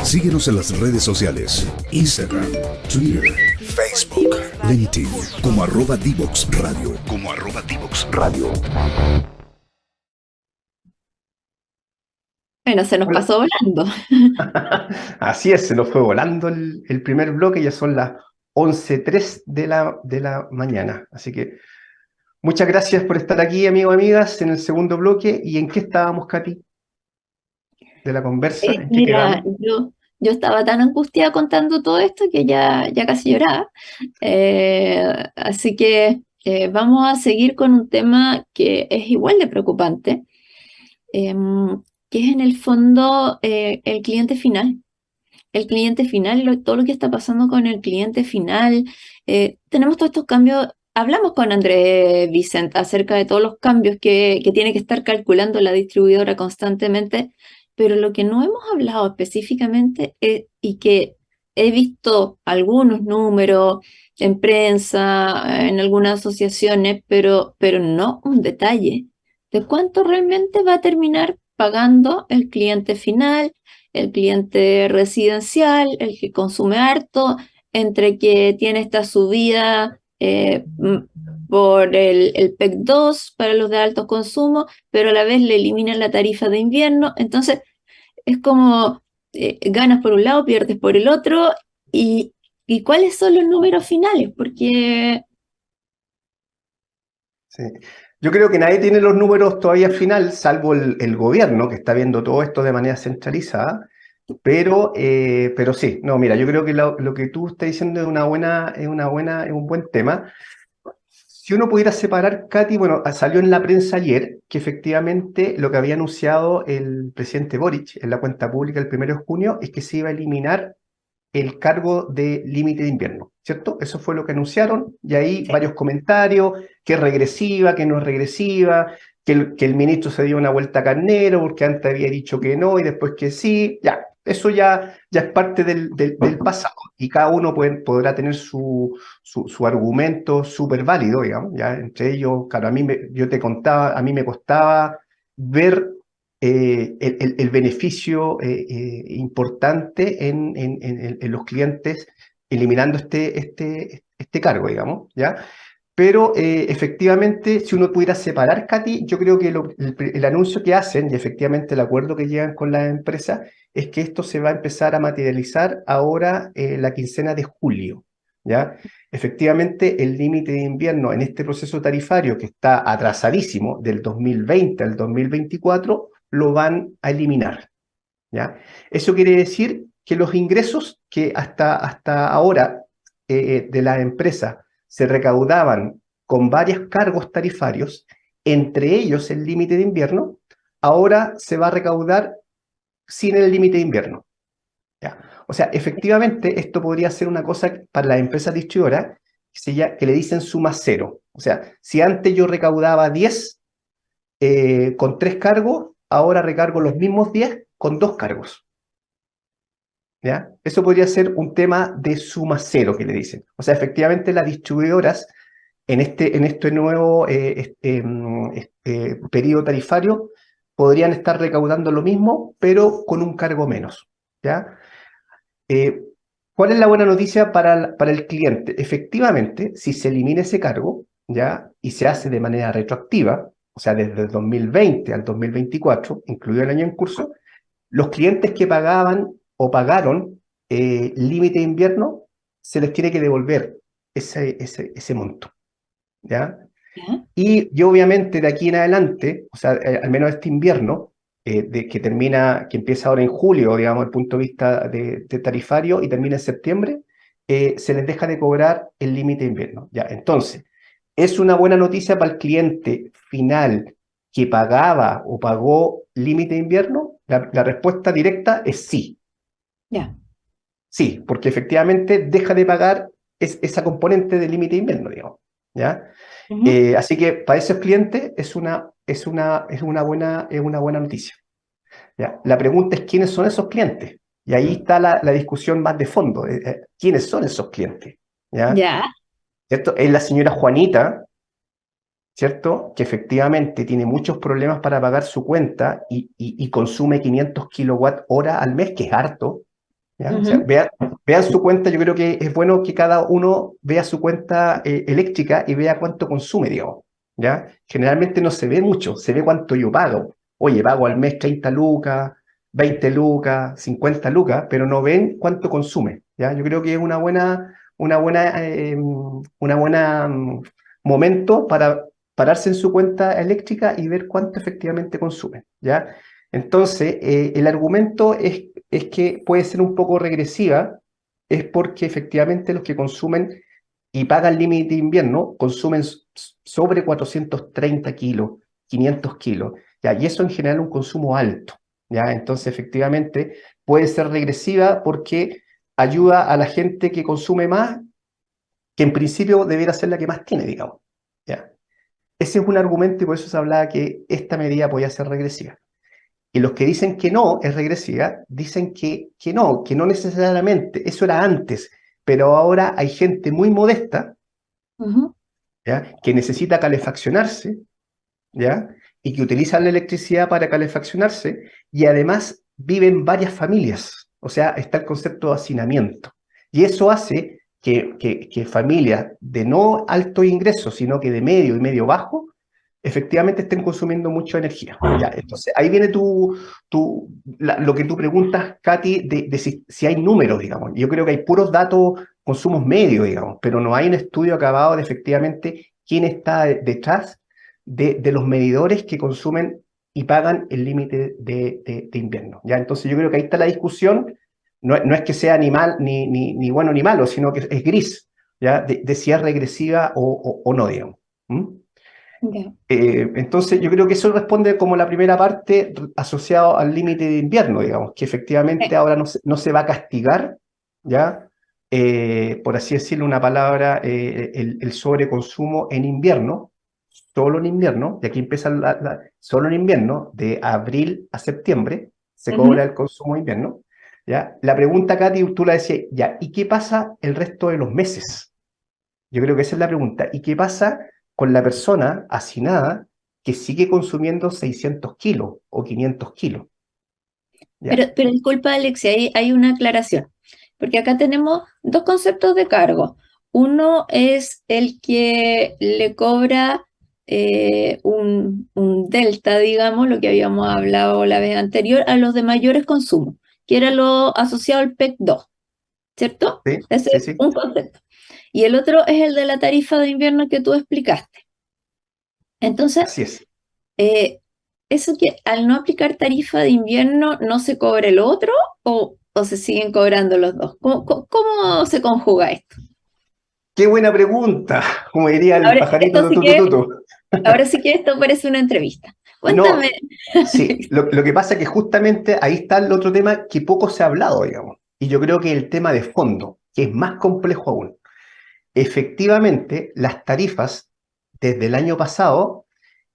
Síguenos en las redes sociales, Instagram, Twitter, Facebook, LinkedIn, como @Divox Radio, Radio. Bueno, se nos Hola. pasó volando. Así es, se nos fue volando el primer bloque, ya son las 11:03 de la mañana. Así que muchas gracias por estar aquí, amigos, amigas, en el segundo bloque. ¿Y en qué estábamos, Katy, de la conversa? ¿En qué Mira, quedamos? yo estaba tan angustiada contando todo esto que ya casi lloraba. Así que vamos a seguir con un tema que es igual de preocupante, que es en el fondo el cliente final. El cliente final, todo lo que está pasando con el cliente final. Tenemos todos estos cambios. Hablamos con Andrés Vicent acerca de todos los cambios que tiene que estar calculando la distribuidora constantemente, pero lo que no hemos hablado específicamente y que he visto algunos números en prensa, en algunas asociaciones, pero no un detalle de cuánto realmente va a terminar pagando el cliente final, el cliente residencial, el que consume harto, entre que tiene esta subida por el PEC 2 para los de alto consumo, pero a la vez le eliminan la tarifa de invierno. Entonces, es como ganas por un lado, pierdes por el otro, y cuáles son los números finales, porque Sí. Yo creo que nadie tiene los números todavía al final, salvo el gobierno, que está viendo todo esto de manera centralizada. Pero sí, no, mira, yo creo que lo que tú estás diciendo es un buen tema. Si uno pudiera separar, Katy, bueno, salió en la prensa ayer que efectivamente lo que había anunciado el presidente Boric en la cuenta pública el 1 de junio es que se iba a eliminar el cargo de límite de invierno, ¿cierto? Eso fue lo que anunciaron y ahí sí. varios comentarios, que es regresiva, que no es regresiva, que el ministro se dio una vuelta carnero porque antes había dicho que no y después que sí, ya, eso ya es parte del pasado y cada uno podrá tener su argumento súper válido, digamos, ya, entre ellos, claro, yo te contaba, a mí me costaba ver el beneficio importante en los clientes eliminando este cargo, digamos, ¿ya? Pero efectivamente, si uno pudiera separar, Katy, yo creo que el anuncio que hacen y efectivamente el acuerdo que llegan con la empresa es que esto se va a empezar a materializar ahora la quincena de julio, ¿ya? Efectivamente, el límite de invierno en este proceso tarifario que está atrasadísimo del 2020 al 2024 lo van a eliminar, ¿ya? Eso quiere decir que los ingresos que hasta ahora de la empresa se recaudaban con varios cargos tarifarios, entre ellos el límite de invierno, ahora se va a recaudar sin el límite de invierno, ¿ya? O sea, efectivamente, esto podría ser una cosa para las empresas distribuidoras que le dicen suma cero. O sea, si antes yo recaudaba 10 con 3 cargos, ahora recargo los mismos 10 con 2 cargos. ¿Ya? Eso podría ser un tema de suma cero que le dicen. O sea, efectivamente las distribuidoras en este nuevo periodo tarifario podrían estar recaudando lo mismo, pero con un cargo menos, ¿ya? Eh, ¿Cuál es la buena noticia para el cliente? Efectivamente, si se elimina ese cargo, ¿ya? Y se hace de manera retroactiva, o sea, desde el 2020 al 2024, incluido el año en curso, los clientes que pagaban o pagaron límite de invierno, se les tiene que devolver ese monto, ¿ya? ¿Ya? Y obviamente de aquí en adelante, o sea, al menos este invierno, que empieza ahora en julio, digamos, desde el punto de vista de tarifario, y termina en septiembre, se les deja de cobrar el límite de invierno, ¿ya? Entonces, ¿es una buena noticia para el cliente final que pagaba o pagó límite de invierno? La respuesta directa es sí. Ya. Sí, porque efectivamente deja de pagar esa componente del límite de invierno, digamos, ¿ya? Ujú. Así que para esos clientes es una buena noticia, ¿ya? La pregunta es quiénes son esos clientes. Y ahí está la discusión más de fondo. ¿Quiénes son esos clientes? ¿Ya? Ya. ¿Cierto? Es la señora Juanita, ¿cierto? Que efectivamente tiene muchos problemas para pagar su cuenta y consume 500 kilowatt hora al mes, que es harto, ¿ya? O sea, Ujú. vean su cuenta, yo creo que es bueno que cada uno vea su cuenta eléctrica y vea cuánto consume, digamos, ¿ya? Generalmente no se ve mucho, se ve cuánto yo pago. Oye, pago al mes 30 lucas, 20 lucas, 50 lucas, pero no ven cuánto consume, ¿ya? Yo creo que es una buena momento para pararse en su cuenta eléctrica y ver cuánto efectivamente consume, ¿ya? Entonces, el argumento es que puede ser un poco regresiva, es porque efectivamente los que consumen y pagan límite de invierno consumen sobre 430 kilos, 500 kilos, ¿ya? Y eso en general es un consumo alto, ¿ya? Entonces, efectivamente, puede ser regresiva porque ayuda a la gente que consume más, que en principio debería ser la que más tiene, digamos, ¿ya? Ese es un argumento y por eso se hablaba que esta medida podía ser regresiva. Y los que dicen que no es regresiva, dicen que no necesariamente, eso era antes, pero ahora hay gente muy modesta, Ujú. ¿ya? Que necesita calefaccionarse, ¿ya? Y que utiliza la electricidad para calefaccionarse y además viven varias familias, o sea, está el concepto de hacinamiento. Y eso hace que familias de no alto ingreso, sino que de medio y medio bajo, efectivamente estén consumiendo mucha energía. Ya, entonces, ahí viene lo que tú preguntas, Katy, de si hay números, digamos. Yo creo que hay puros datos, consumos medios, digamos, pero no hay un estudio acabado de efectivamente quién está detrás de los medidores que consumen y pagan el límite de invierno. ¿Ya? Entonces, yo creo que ahí está la discusión. No es que sea animal ni bueno ni malo, sino que es gris, ¿ya? De si es regresiva o no, digamos. ¿Mm? Ya. Entonces, yo creo que eso responde como la primera parte asociado al límite de invierno, digamos, que efectivamente Sí. ahora no se va a castigar, ¿ya? Por así decirlo, una palabra, el sobreconsumo en invierno, solo en invierno, y aquí empieza solo en invierno, de abril a septiembre, se cobra Ujú. el consumo de invierno, ¿ya? La pregunta, Katy, tú la decías, ya, ¿y qué pasa el resto de los meses? Yo creo que esa es la pregunta. ¿Y qué pasa con la persona hacinada que sigue consumiendo 600 kilos o 500 kilos? ¿Ya? Pero disculpa, Alexia, hay una aclaración, porque acá tenemos dos conceptos de cargo. Uno es el que le cobra un delta, digamos, lo que habíamos hablado la vez anterior, a los de mayores consumos, que era lo asociado al PEC 2, ¿cierto? ¿Sí? Ese Sí, es sí. un concepto. Y el otro es el de la tarifa de invierno que tú explicaste. Entonces, Así es. Eh, ¿eso que al no aplicar tarifa de invierno no se cobra el otro o se siguen cobrando los dos? ¿Cómo se conjuga esto? Qué buena pregunta, como diría el Ahora, pajarito tututututu. ahora sí que esto parece una entrevista. Cuéntame. No, sí, lo que pasa es que justamente ahí está el otro tema que poco se ha hablado, digamos. Y yo creo que el tema de fondo, que es más complejo aún. Efectivamente, las tarifas desde el año pasado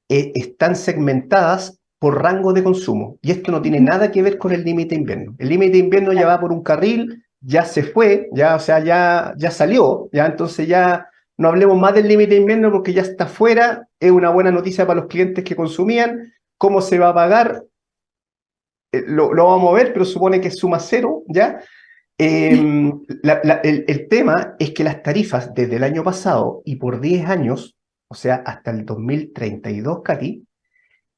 están segmentadas por rango de consumo. Y esto no tiene Ujú. nada que ver con el límite de invierno. El límite de invierno ya va por un carril, ya se fue, ya, o sea, ya salió, ya entonces ya no hablemos más del límite de invierno porque ya está fuera, es una buena noticia para los clientes que consumían. ¿Cómo se va a pagar? Lo vamos a ver, pero supone que suma cero, ¿ya? El tema es que las tarifas desde el año pasado y por 10 años, o sea, hasta el 2032, Katy,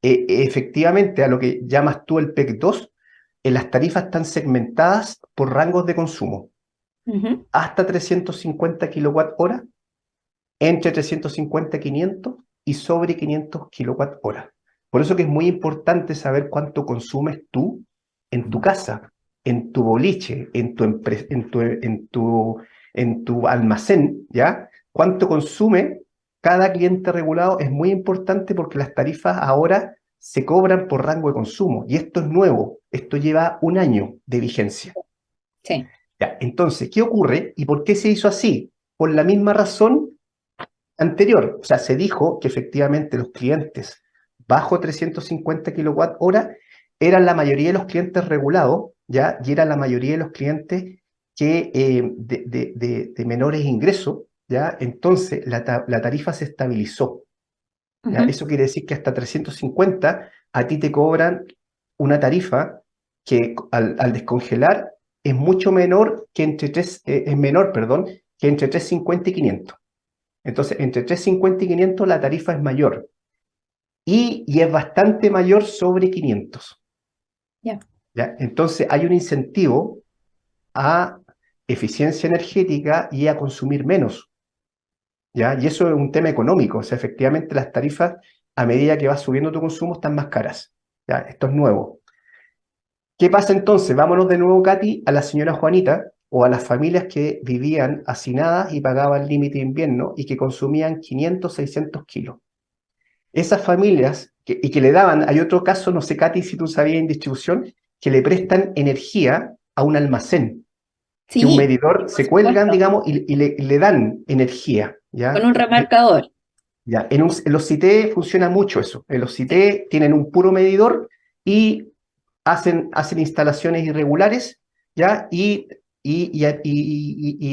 efectivamente, a lo que llamas tú el PEC 2, las tarifas están segmentadas por rangos de consumo. Ujú. Hasta 350 kilowatt hora, entre 350 y 500 y sobre 500 kilowatt hora. Por eso que es muy importante saber cuánto consumes tú en tu casa, en tu boliche, en tu almacén, ¿ya? Cuánto consume cada cliente regulado es muy importante porque las tarifas ahora se cobran por rango de consumo y esto es nuevo, esto lleva un año de vigencia. Sí. Ya, entonces, ¿qué ocurre y por qué se hizo así? Por la misma razón anterior. O sea, se dijo que efectivamente los clientes bajo 350 kilowatt hora eran la mayoría de los clientes regulados, ¿ya? Y era la mayoría de los clientes que de menores ingresos, ¿ya? Entonces la tarifa se estabilizó, ¿ya? Ujú. Eso quiere decir que hasta 350 a ti te cobran una tarifa que al descongelar es mucho menor que entre es menor, perdón, que entre 350 y 500. Entonces, entre 350 y 500 la tarifa es mayor. Y es bastante mayor sobre 500. Ya. ¿Ya? Entonces, hay un incentivo a eficiencia energética y a consumir menos. ¿Ya? Y eso es un tema económico. O sea, efectivamente las tarifas, a medida que va subiendo tu consumo, están más caras. ¿Ya? Esto es nuevo. ¿Qué pasa entonces? Vámonos de nuevo, Katy, a la señora Juanita o a las familias que vivían hacinadas y pagaban límite de invierno y que consumían 500, 600 kilos. Esas familias y que le daban, hay otro caso, no sé, Katy, si tú sabías en distribución, que le prestan energía a un almacén, que un Sí, medidor por se cuelgan, supuesto, digamos, y le dan energía, con ¿ya? un remarcador. Ya, en los CITE funciona mucho eso. En los CITE tienen un puro medidor y hacen instalaciones irregulares, ¿ya? Y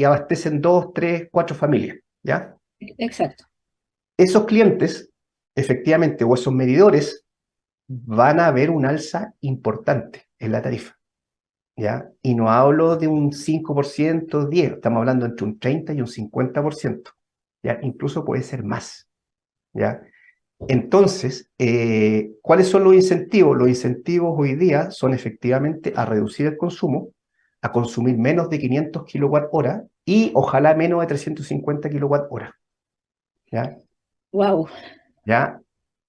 abastecen 2, 3, 4 familias, ¿ya? Exacto. Esos clientes, efectivamente, o esos medidores, van a ver un alza importante en la tarifa, ¿ya? Y no hablo de un 5%, 10%, estamos hablando entre un 30 y un 50%, ¿ya? Incluso puede ser más, ¿ya? Entonces, ¿cuáles son los incentivos? Los incentivos hoy día son efectivamente a reducir el consumo, a consumir menos de 500 kWh y ojalá menos de 350 kWh, ¿ya? Wow. ¿Ya?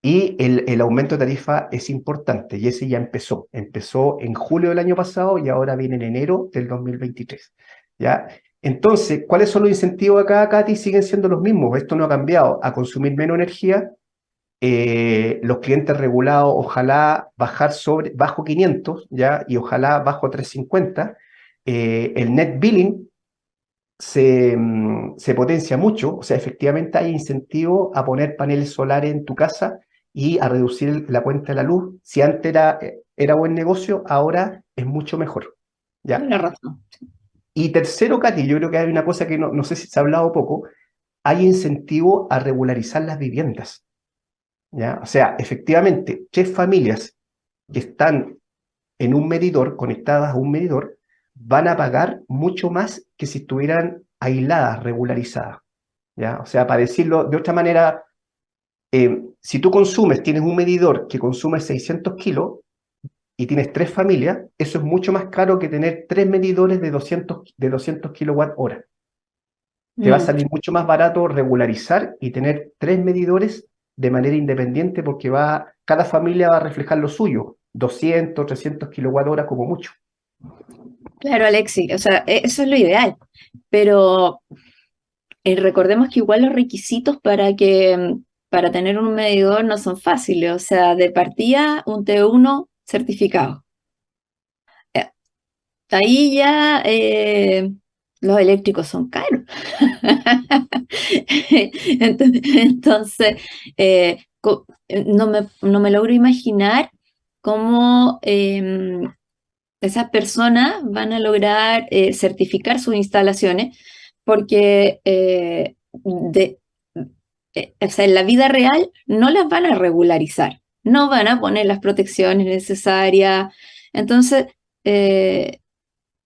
Y el aumento de tarifa es importante y ese ya empezó. Empezó en julio del año pasado y ahora viene en enero del 2023, ¿ya? Entonces, ¿cuáles son los incentivos acá, Katy? Siguen siendo los mismos. Esto no ha cambiado. A consumir menos energía, los clientes regulados, ojalá bajar bajo 500, ¿ya? Y ojalá bajo 350. El net billing se potencia mucho, o sea, efectivamente hay incentivo a poner paneles solares en tu casa y a reducir la cuenta de la luz. Si antes era buen negocio, ahora es mucho mejor, ¿ya? Tiene razón. Y tercero, Katy, yo creo que hay una cosa que no sé si se ha hablado poco, hay incentivo a regularizar las viviendas, ¿ya? O sea, efectivamente, 3 familias que están en un medidor, conectadas a un medidor, van a pagar mucho más que si estuvieran aisladas, regularizadas, ¿ya? O sea, para decirlo de otra manera, si tú tienes un medidor que consume 600 kilos y tienes 3 familias, eso es mucho más caro que tener 3 medidores de 200 kilowatt hora. Te va a Mm. salir mucho más barato regularizar y tener 3 medidores de manera independiente porque cada familia va a reflejar lo suyo, 200, 300 kilowatt hora como mucho. Claro, Alexi, o sea, eso es lo ideal, pero recordemos que igual los requisitos para tener un medidor no son fáciles, o sea, de partida un T1 certificado. Eh, Ahí ya los eléctricos son caros. Entonces, no me logro imaginar cómo esas personas van a lograr certificar sus instalaciones porque o sea, en la vida real no las van a regularizar, no van a poner las protecciones necesarias. Entonces, eh,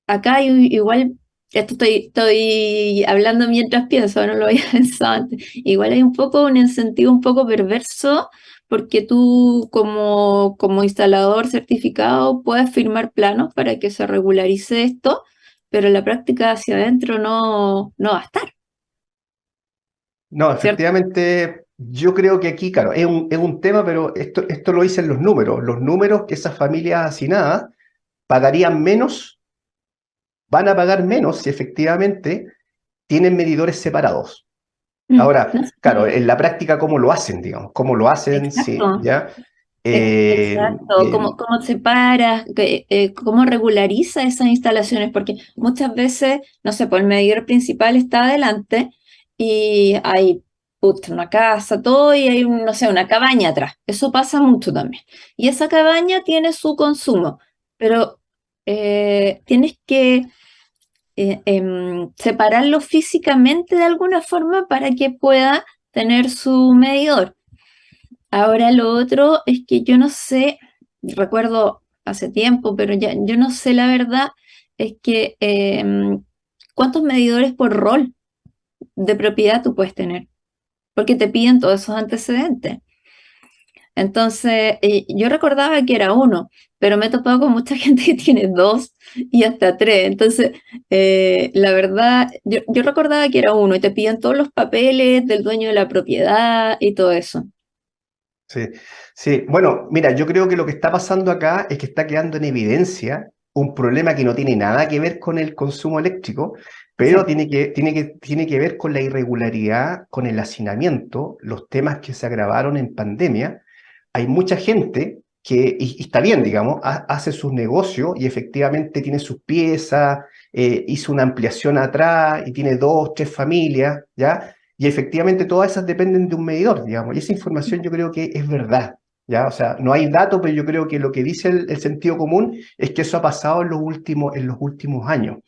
acá hay igual, estoy hablando mientras pienso, no lo había pensado antes, igual hay un poco un incentivo un poco perverso porque tú como instalador certificado puedes firmar planos para que se regularice esto, pero en la práctica hacia adentro no va a estar, No, ¿cierto? efectivamente, yo creo que aquí, claro, es un tema, pero esto lo dicen los números. Los números que esas familias hacinadas pagarían menos, van a pagar menos si efectivamente tienen medidores separados. Ahora, No claro, sé, en la práctica, ¿cómo lo hacen, digamos? ¿Cómo lo hacen? Sí, exacto. ¿ya? Eh, Exacto, eh, cómo separa, cómo regulariza esas instalaciones, porque muchas veces, no sé, pues el medidor principal está adelante y hay una casa, todo, y hay, no sé, una cabaña atrás. Eso pasa mucho también. Y esa cabaña tiene su consumo, pero tienes que separarlo físicamente de alguna forma para que pueda tener su medidor. Ahora lo otro es que yo no sé, recuerdo hace tiempo, pero ya yo no sé la verdad es que ¿cuántos medidores por rol de propiedad tú puedes tener? Porque te piden todos esos antecedentes. Entonces, yo recordaba que era uno, pero me he topado con mucha gente que tiene dos y hasta tres. Entonces, la verdad, yo recordaba que era uno y te piden todos los papeles del dueño de la propiedad y todo eso. Sí, sí. Bueno, mira, yo creo que lo que está pasando acá es que está quedando en evidencia un problema que no tiene nada que ver con el consumo eléctrico, pero Exacto. tiene que ver con la irregularidad, con el hacinamiento, los temas que se agravaron en pandemia. Hay mucha gente que, y está bien, digamos, hace sus negocios y efectivamente tiene sus piezas, hizo una ampliación atrás y tiene dos, tres familias, ¿ya? Y efectivamente todas esas dependen de un medidor, digamos, y esa información yo creo que es verdad, ¿ya? O sea, no hay datos, pero yo creo que lo que dice el sentido común es que eso ha pasado en los últimos años.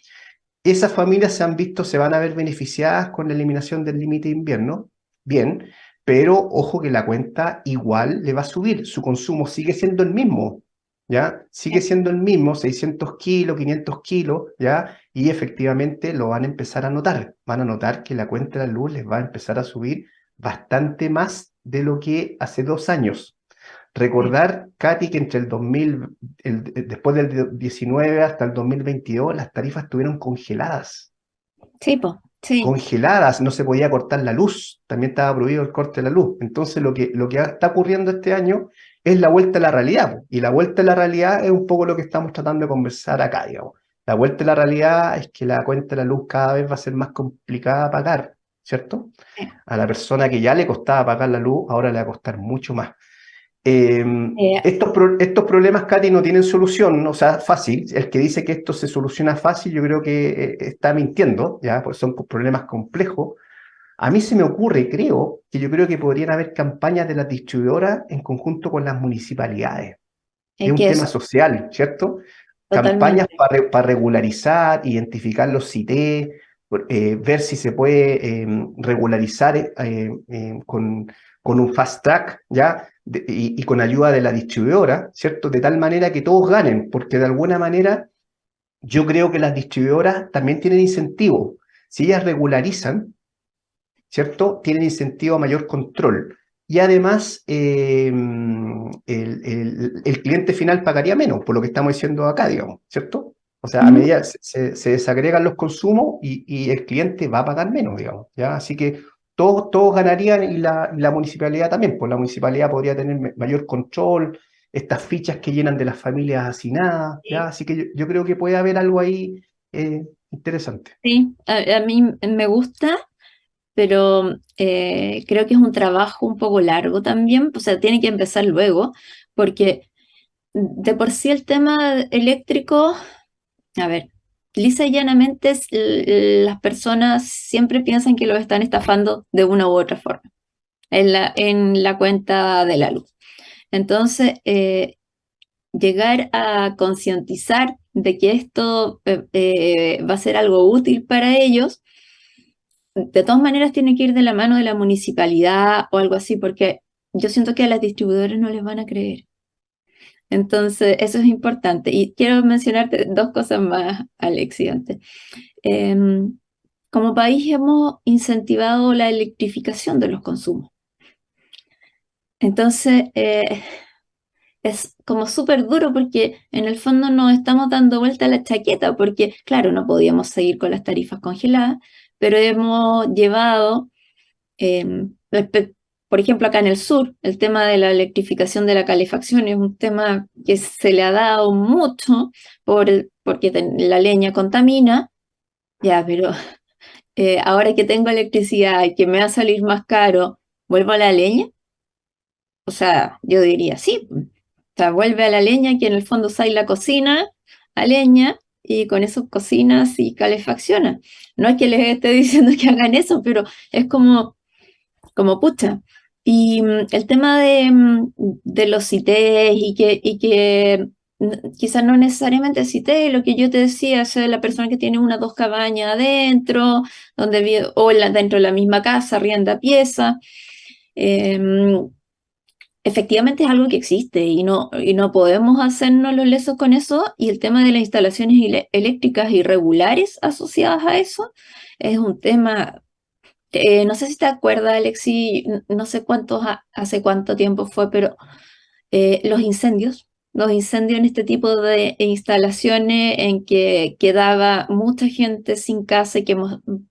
Esas familias se han visto, se van a ver beneficiadas con la eliminación del límite de invierno, bien, pero ojo que la cuenta igual le va a subir, su consumo sigue siendo el mismo, ¿ya? Sigue siendo el mismo, 600 kilos, 500 kilos, ¿ya? Y efectivamente lo van a empezar a notar, van a notar que la cuenta de la luz les va a empezar a subir bastante más de lo que hace 2 años. Recordar, Katy, que entre el 2000, después del 19 hasta el 2022, las tarifas estuvieron congeladas. Sí, pues, sí. Congeladas, no se podía cortar la luz, también estaba prohibido el corte de la luz. Entonces, lo que está ocurriendo este año es la vuelta a la realidad, po. Y la vuelta a la realidad es un poco lo que estamos tratando de conversar acá, digamos. La vuelta a la realidad es que la cuenta de la luz cada vez va a ser más complicada a pagar, ¿cierto? A la persona que ya le costaba pagar la luz, ahora le va a costar mucho más. Eh, Eh, estos problemas, Katy, no tienen solución, o sea, fácil. El que dice que esto se soluciona fácil, yo creo que está mintiendo, ¿ya? Pues son problemas complejos. A mí se me ocurre, creo, que yo creo que podrían haber campañas de las distribuidoras en conjunto con las municipalidades. Es es un que tema eso, social, ¿cierto? Campañas totalmente. para regularizar, identificar los CITE, ver si se puede regularizar con un fast track, ¿ya? Y con ayuda de la distribuidora, ¿cierto? De tal manera que todos ganen, porque de alguna manera yo creo que las distribuidoras también tienen incentivos. Si ellas regularizan, ¿cierto? Tienen incentivo a mayor control. Y además, el cliente final pagaría menos, por lo que estamos diciendo acá, digamos, ¿cierto? O sea, a Ujú. medida se desagregan los consumos y el cliente va a pagar menos, digamos, ¿ya? Así que todos ganarían y la municipalidad también, pues la municipalidad podría tener mayor control, estas fichas que llenan de las familias hacinadas, ¿ya? Sí, Así que yo creo que puede haber algo ahí interesante. sí, a mí me gusta, pero creo que es un trabajo un poco largo también, o sea, tiene que empezar luego, porque de por sí el tema eléctrico, a ver, lisa y llanamente las personas siempre piensan que los están estafando de una u otra forma en la cuenta de la luz. Entonces, llegar a concientizar de que esto va a ser algo útil para ellos, de todas maneras tiene que ir de la mano de la municipalidad o algo así, porque yo siento que a las distribuidoras no les van a creer. Entonces, eso es importante. Y quiero mencionarte dos cosas más, Alexi, antes. Em, Como país hemos incentivado la electrificación de los consumos. Entonces, es como súper duro porque en el fondo nos estamos dando vuelta a la chaqueta porque, claro, no podíamos seguir con las tarifas congeladas, pero hemos llevado, por ejemplo, acá en el sur, el tema de la electrificación de la calefacción es un tema que se le ha dado mucho porque la leña contamina, ya, pero ahora que tengo electricidad y que me va a salir más caro, ¿vuelvo a la leña? O sea, yo diría sí. O sea, vuelve a la leña, que en el fondo usáis la cocina a leña y con eso cocinas y calefaccionas. No es que les esté diciendo que hagan eso, pero es como pucha. Y el tema de los CITES y que quizás no necesariamente CITES, lo que yo te decía, es la persona que tiene una o dos cabañas adentro, dentro de la misma casa, arrienda pieza. efectivamente es algo que existe y no podemos hacernos los lesos con eso. Y el tema de las instalaciones eléctricas irregulares asociadas a eso es un tema, no sé si te acuerdas, Alexi, no sé hace cuánto tiempo fue, pero los incendios en este tipo de instalaciones en que quedaba mucha gente sin casa y que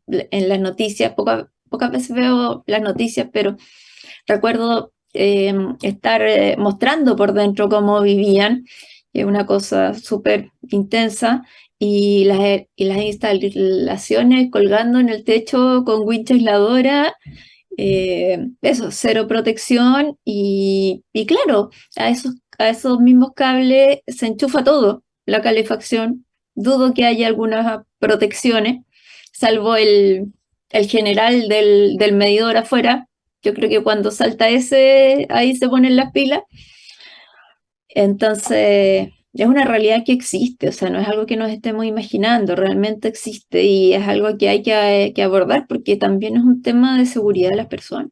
en las noticias, pocas veces veo las noticias, pero recuerdo estar mostrando por dentro cómo vivían, que es una cosa súper intensa, y las instalaciones colgando en el techo con wincha aisladora, eso, cero protección, y claro, a esos mismos cables se enchufa todo, la calefacción, dudo que haya algunas protecciones, salvo el general del medidor afuera. Yo creo que cuando salta ese, ahí se ponen las pilas. Entonces, es una realidad que existe, o sea, no es algo que nos estemos imaginando, realmente existe y es algo que hay que abordar porque también es un tema de seguridad de las personas.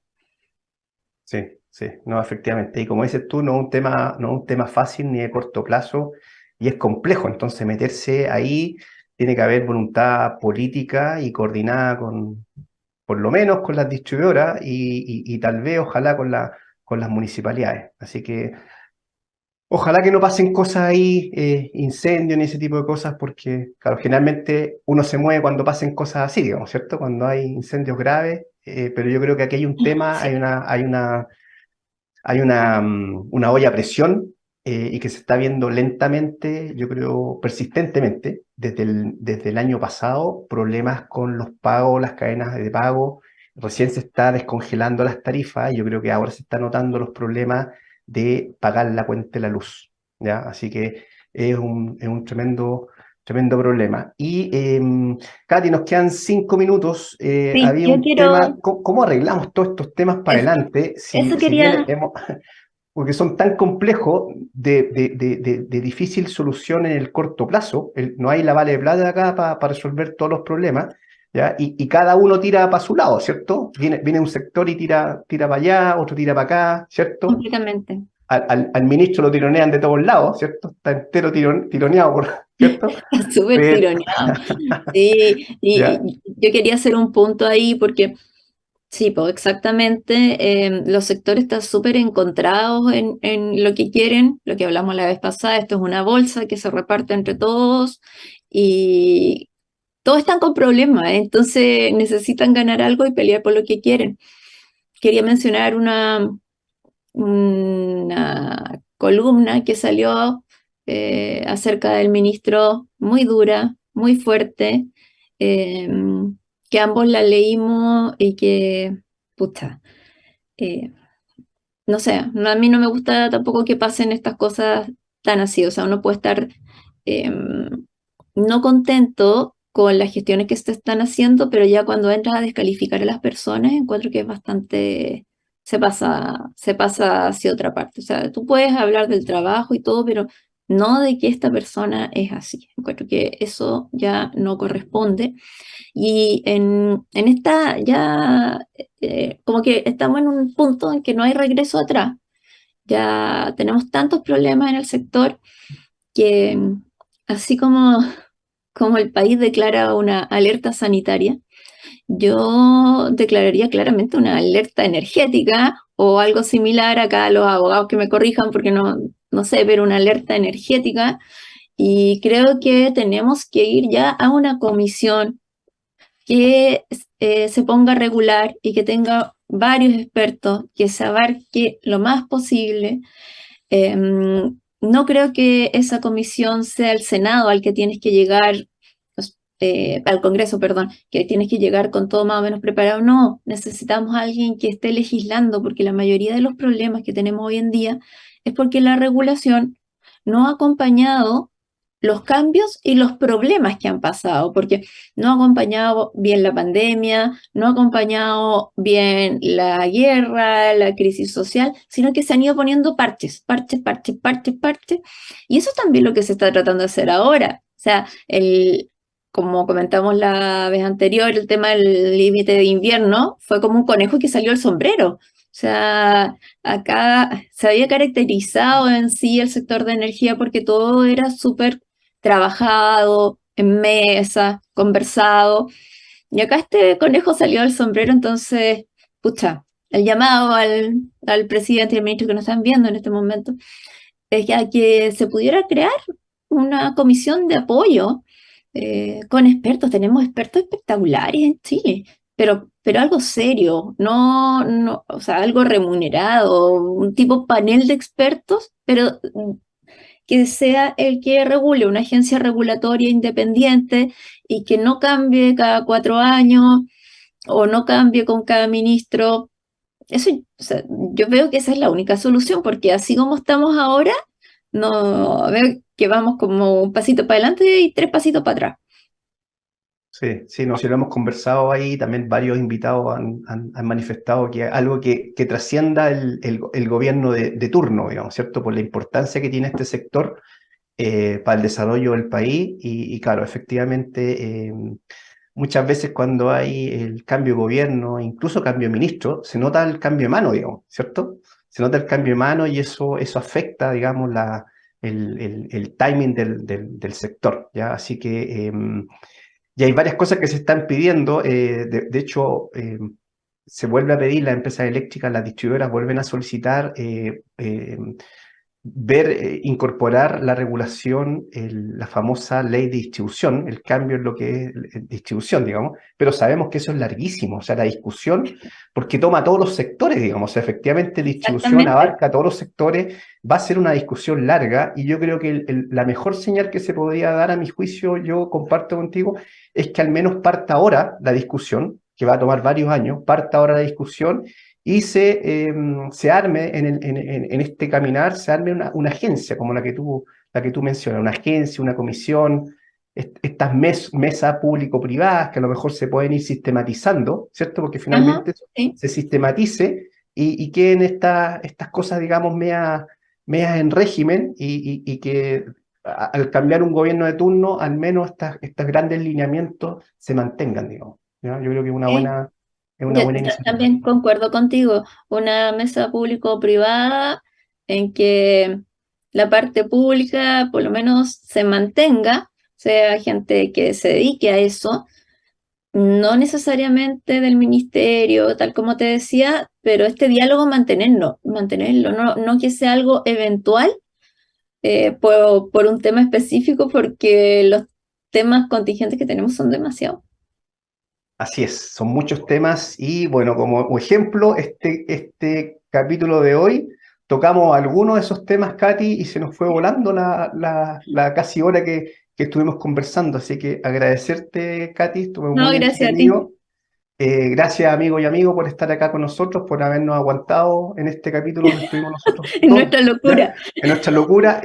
Sí, sí, no, efectivamente. Y como dices tú, no es un tema fácil ni de corto plazo y es complejo. Entonces, meterse ahí tiene que haber voluntad política y coordinada por lo menos con las distribuidoras y tal vez, ojalá, con las municipalidades. Así que ojalá que no pasen cosas ahí, incendios ni ese tipo de cosas, porque, claro, generalmente uno se mueve cuando pasen cosas así, digamos, ¿cierto? Cuando hay incendios graves, pero yo creo que aquí hay un tema, Sí, hay una olla a presión y que se está viendo lentamente, yo creo persistentemente, desde el año pasado, problemas con los pagos, las cadenas de pago. Recién se está descongelando las tarifas y yo creo que ahora se están notando los problemas de pagar la cuenta de la luz, ¿ya? Así que es un tremendo, tremendo problema. Y, Katy, nos quedan 5 minutos. sí, Había yo un tema, quiero, ¿cómo arreglamos todos estos temas para eso, adelante? Si, eso si bien quería, porque son tan complejos de difícil solución en el corto plazo. No hay la vale de plata acá para resolver todos los problemas, ¿ya? Y cada uno tira para su lado, ¿cierto? Viene un sector y tira para allá, otro tira para acá, ¿cierto? completamente, Al ministro lo tironean de todos lados, ¿cierto? Está entero tironeado, ¿cierto? está súper Pero, tironeado. Sí, ¿ya? y yo quería hacer un punto ahí porque sí, pues exactamente. Los sectores están súper encontrados en lo que quieren, lo que hablamos la vez pasada. Esto es una bolsa que se reparte entre todos y todos están con problemas, entonces necesitan ganar algo y pelear por lo que quieren. Quería mencionar una columna que salió acerca del ministro, muy dura, muy fuerte, eh, que ambos la leímos y que, pucha, eh, no sé, a mí no me gusta tampoco que pasen estas cosas tan así, o sea, uno puede estar eh, no contento con las gestiones que se están haciendo, pero ya cuando entras a descalificar a las personas, encuentro que es bastante, se pasa hacia otra parte. O sea, tú puedes hablar del trabajo y todo, pero no de que esta persona es así. Encuentro que eso ya no corresponde. Y en esta ya, como que estamos en un punto en que no hay regreso atrás. Ya tenemos tantos problemas en el sector que así como el país declara una alerta sanitaria, yo declararía claramente una alerta energética o algo similar. Acá los abogados que me corrijan porque no sé, pero una alerta energética. Y creo que tenemos que ir ya a una comisión que se ponga a regular y que tenga varios expertos, que se abarque lo más posible. No creo que esa comisión sea el Senado al que tienes que llegar, al Congreso, perdón, que tienes que llegar con todo más o menos preparado. No, necesitamos a alguien que esté legislando, porque la mayoría de los problemas que tenemos hoy en día es porque la regulación no ha acompañado los cambios y los problemas que han pasado, porque no ha acompañado bien la pandemia, no ha acompañado bien la guerra, la crisis social, sino que se han ido poniendo parches, parches, parches, parches, parches, y eso es también lo que se está tratando de hacer ahora. O sea, como comentamos la vez anterior, el tema del límite de invierno fue como un conejo que salió del sombrero. O sea, acá se había caracterizado en sí el sector de energía porque todo era súper trabajado, en mesa, conversado. Y acá este conejo salió del sombrero, entonces, pucha, el llamado al presidente y al ministro que nos están viendo en este momento es ya que se pudiera crear una comisión de apoyo con expertos. Tenemos expertos espectaculares en Chile, pero algo serio, no, o sea, algo remunerado, un tipo panel de expertos, pero que sea el que regule, una agencia regulatoria independiente y que no cambie cada 4 años o no cambie con cada ministro. Eso, o sea, yo veo que esa es la única solución, porque así como estamos ahora, no veo que vamos como un pasito para adelante y 3 pasitos para atrás. Sí, sí, no, si lo hemos conversado ahí, también varios invitados han manifestado que algo que trascienda el gobierno de turno, digamos, ¿cierto? Por la importancia que tiene este sector para el desarrollo del país y claro, efectivamente, muchas veces cuando hay el cambio de gobierno, incluso cambio de ministro, se nota el cambio de mano, digamos, ¿cierto? Se nota el cambio de mano y eso afecta, digamos, el timing del sector, ¿ya? Así que... y hay varias cosas que se están pidiendo. De hecho, se vuelve a pedir, las empresas eléctricas, las distribuidoras vuelven a solicitar incorporar la regulación, la famosa ley de distribución, el cambio en lo que es distribución, digamos, pero sabemos que eso es larguísimo, o sea, la discusión, porque toma todos los sectores, digamos, o sea, efectivamente distribución Exactamente. abarca todos los sectores, va a ser una discusión larga, y yo creo que la mejor señal que se podría dar, a mi juicio, yo comparto contigo, es que al menos parta ahora la discusión, que va a tomar varios años, parta ahora la discusión, y se arme en este caminar, se arme una agencia como la que tú mencionas, una agencia, una comisión, estas mesas público-privadas que a lo mejor se pueden ir sistematizando, ¿cierto? Porque Ajá, finalmente sí. se sistematice y queden estas cosas, digamos, medias en régimen y que al cambiar un gobierno de turno, al menos estos grandes lineamientos se mantengan, digamos, ¿ya? Yo creo que Sí. es una Yo, buena yo iniciativa. también concuerdo contigo. Una mesa público-privada en que la parte pública por lo menos se mantenga, sea gente que se dedique a eso, no necesariamente del ministerio, tal como te decía, pero este diálogo mantenerlo, no que sea algo eventual por un tema específico, porque los temas contingentes que tenemos son demasiados. Así es, son muchos temas y bueno, como ejemplo, este capítulo de hoy tocamos algunos de esos temas, Katy, y se nos fue volando la casi hora que estuvimos conversando. Así que agradecerte, Katy, estuvo No, muy gracias a ti. entretenido. Gracias, amigo y amigo, por estar acá con nosotros, por habernos aguantado en este capítulo donde estuvimos nosotros En dos, nuestra ¿ya? locura. En nuestra locura.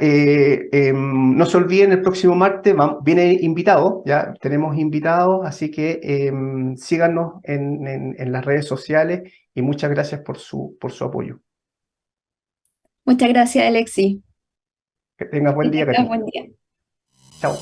No se olviden, el próximo martes viene invitado, ya tenemos invitados, así que síganos en las redes sociales y muchas gracias por su apoyo. Muchas gracias, Alexi. Que tengas Que buen día, tengas Katy. buen día. Chao.